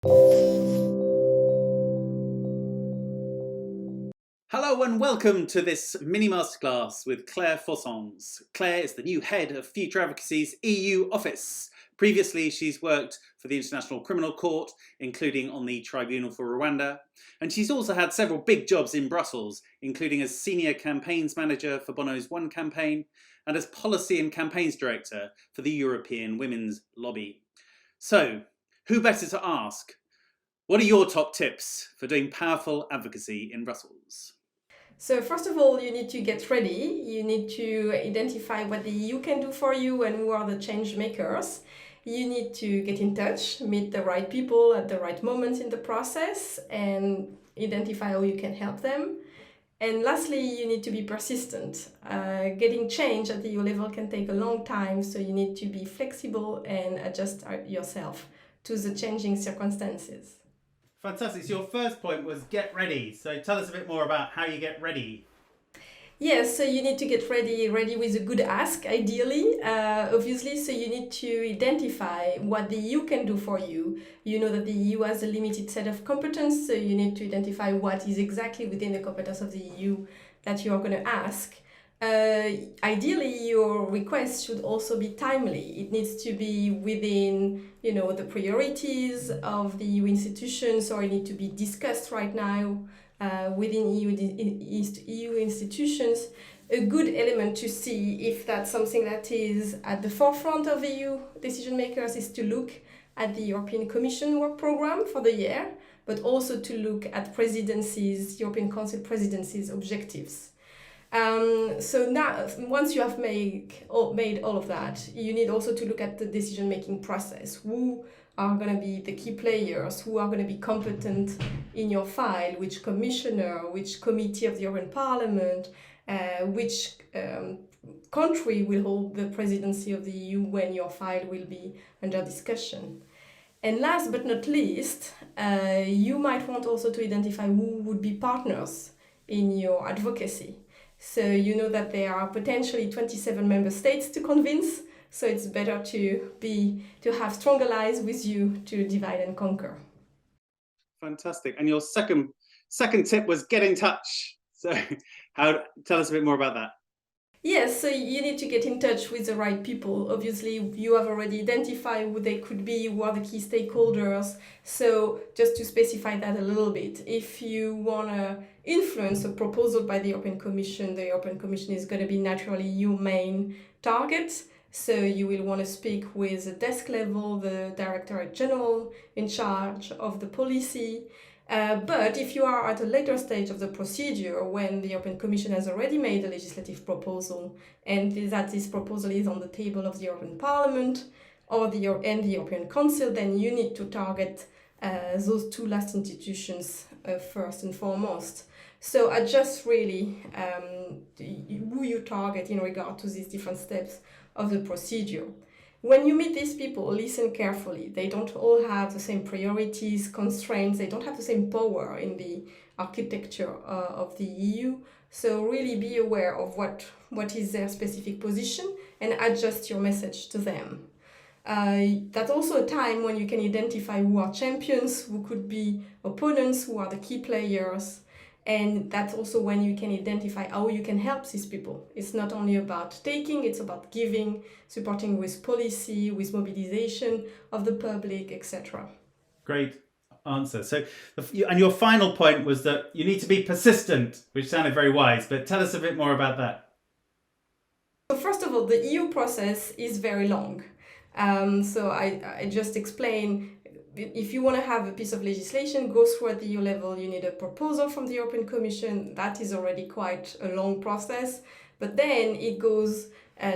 Hello and welcome to this mini masterclass with Claire Fourçans. Claire is the new head of Future Advocacy's EU office. Previously, she's worked for the International Criminal Court, including on the Tribunal for Rwanda, and she's also had several big jobs in Brussels, including as Senior Campaigns Manager for Bono's One campaign and as Policy and Campaigns Director for the European Women's Lobby. So, who better to ask? What are your top tips for doing powerful advocacy in Brussels? So first of all, you need to get ready. You need to identify what the EU can do for you and who are the change makers. You need to get in touch, meet the right people at the right moment in the process, and identify how you can help them. And lastly, you need to be persistent. Getting change at the EU level can take a long time, so you need to be flexible and adjust yourself to the changing circumstances. Fantastic. So your first point was get ready. So tell us a bit more about how you get ready. Yes, so you need to get ready with a good ask, ideally, obviously. So you need to identify what the EU can do for you. You know that the EU has a limited set of competence, so you need to identify what is exactly within the competence of the EU that you are going to ask. Ideally, your request should also be timely. It needs to be within, the priorities of the EU institutions, or it needs to be discussed right now within EU institutions. A good element to see if that's something that is at the forefront of EU decision makers is to look at the European Commission work program for the year, but also to look at European Council presidency's objectives. So now, once you have made all of that, you need also to look at the decision-making process. Who are going to be the key players? Who are going to be competent in your file? Which commissioner? Which committee of the European Parliament? Which country will hold the presidency of the EU when your file will be under discussion? And last but not least, you might want also to identify who would be partners in your advocacy. So you know that there are potentially 27 member states to convince, so it's better to have strong allies with you to divide and conquer. Fantastic. And your second tip was get in touch. So tell us a bit more about that. Yes, so you need to get in touch with the right people. Obviously, you have already identified who they could be, who are the key stakeholders. So just to specify that a little bit, if you want to influence a proposal by the European Commission is going to be naturally your main target. So you will want to speak with the desk level, the Directorate General in charge of the policy. But if you are at a later stage of the procedure, when the European Commission has already made a legislative proposal and that this proposal is on the table of the European Parliament and the European Council, then you need to target those two last institutions first and foremost. So adjust really who you target in regard to these different steps of the procedure. When you meet these people, listen carefully. They don't all have the same priorities, constraints. They don't have the same power in the architecture of the EU. So really be aware of what is their specific position and adjust your message to them. That's also a time when you can identify who are champions, who could be opponents, who are the key players. And that's also when you can identify how you can help these people. It's not only about taking, it's about giving, supporting with policy, with mobilization of the public, etc. Great answer. So, and your final point was that you need to be persistent, which sounded very wise, but tell us a bit more about that. So first of all, the EU process is very long. So I just explained, if you want to have a piece of legislation go through at the EU level, you need a proposal from the European Commission. That is already quite a long process. But then it goes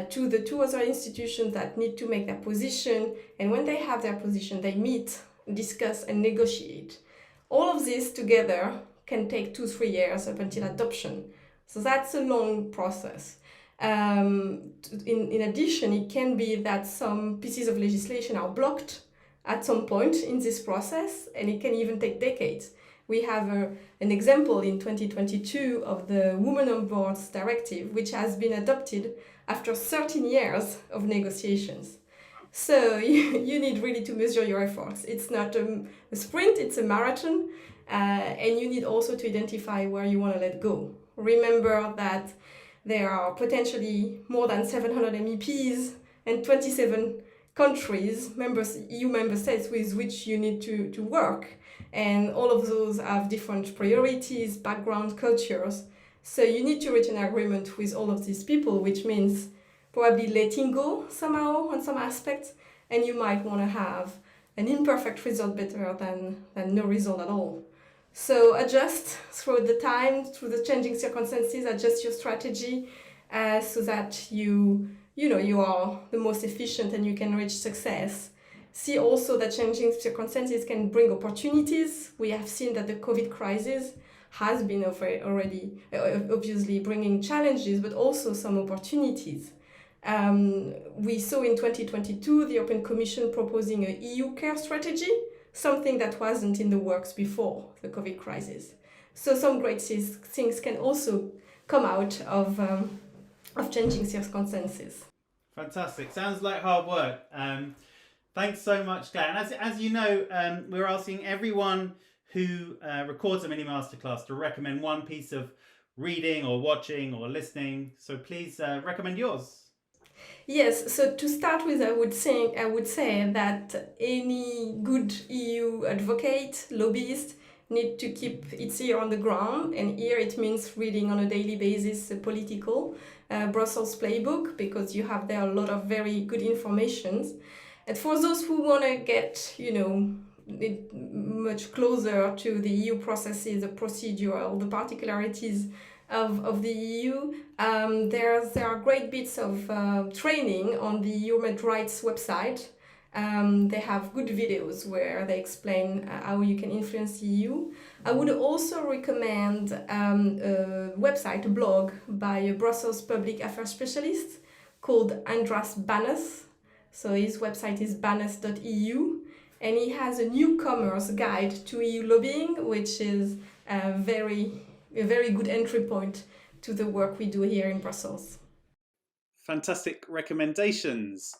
to the two other institutions that need to make their position. And when they have their position, they meet, discuss, and negotiate. All of this together can take 2-3 years up until adoption. So that's a long process. In addition, it can be that some pieces of legislation are blocked at some point in this process, and it can even take decades. We have an example in 2022 of the Women on Boards Directive, which has been adopted after 13 years of negotiations. So you need really to measure your efforts. It's not a sprint, it's a marathon. And you need also to identify where you want to let go. Remember that there are potentially more than 700 MEPs and 27 countries, EU member states with which you need to work. And all of those have different priorities, background, cultures. So you need to reach an agreement with all of these people, which means probably letting go somehow on some aspects, and you might want to have an imperfect result better than no result at all. So adjust through the time, through the changing circumstances, adjust your strategy so that you are the most efficient and you can reach success. See also that changing circumstances can bring opportunities. We have seen that the COVID crisis has been already obviously bringing challenges, but also some opportunities. We saw in 2022 the European Commission proposing an EU care strategy, something that wasn't in the works before the COVID crisis. So some great things can also come out of changing circumstances. Fantastic. Sounds like hard work. Thanks so much, Claire. And as you know, we're asking everyone who records a mini masterclass to recommend one piece of reading or watching or listening. So please recommend yours. Yes, so to start with, I would say that any good EU advocate, lobbyist, need to keep its ear on the ground, and here it means reading on a daily basis the political Brussels playbook, because you have there a lot of very good information. And for those who want to get, much closer to the EU processes, the procedure, all the particularities of the EU, there are great bits of training on the Human Rights website. They have good videos where they explain how you can influence the EU. I would also recommend a website, a blog by a Brussels public affairs specialist called Andras Banes. So his website is banes.eu, and he has a newcomer's guide to EU lobbying, which is a very good entry point to the work we do here in Brussels. Fantastic recommendations.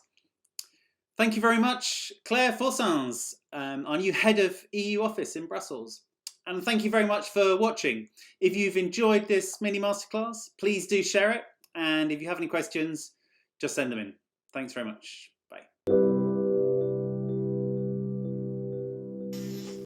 Thank you very much, Claire Fourçans, our new head of EU office in Brussels. And thank you very much for watching. If you've enjoyed this mini masterclass, please do share it. And if you have any questions, just send them in. Thanks very much.